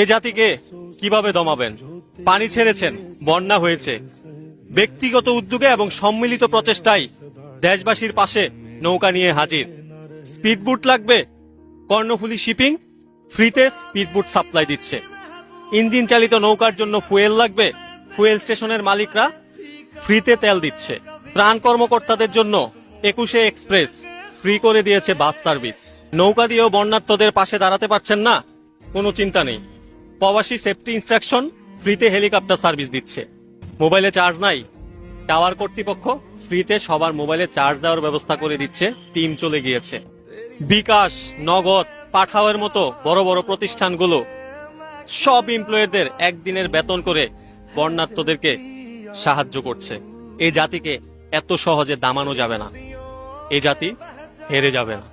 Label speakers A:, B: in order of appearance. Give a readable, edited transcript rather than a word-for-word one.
A: এ জাতিকে কিভাবে দমাবেন? পানি ছেড়েছেন, বন্যা হয়েছে। ব্যক্তিগত উদ্যোগে এবং সম্মিলিত প্রচেষ্টায় দেশবাসীর পাশে নৌকা নিয়ে হাজির। স্পিডবোট লাগবে, কর্ণফুলী শিপিং ফ্রিতে স্পিডবোট সাপ্লাই দিচ্ছে। ইঞ্জিন চালিত নৌকার জন্য ফুয়েল লাগবে, ফুয়েল স্টেশনের মালিকরা ফ্রিতে তেল দিচ্ছে। ত্রাণ কর্মকর্তাদের জন্য 21 এক্সপ্রেস ফ্রি করে দিয়েছে বাস সার্ভিস। নৌকা দিয়েও বন্যার্তদের পাশে দাঁড়াতে পারছেন না, কোনো চিন্তা নেই, প্রবাসী সেফটি ইনস্ট্রাকশন ফ্রিতে হেলিকপ্টার সার্ভিস দিচ্ছে। মোবাইলে চার্জ নাই, টাওয়ার কর্তৃপক্ষ ফ্রিতে সবার মোবাইলে চার্জ দেওয়ার ব্যবস্থা করে দিচ্ছে, টিম চলে গিয়েছে। বিকাশ, নগদ, পাঠাওয়ের মতো বড় বড় প্রতিষ্ঠানগুলো সব এমপ্লয়ীদের একদিনের বেতন করে বন্যার্তদেরকে সাহায্য করছে। এই জাতিকে এত সহজে দামানো যাবে না, এই জাতি হেরে যাবে না।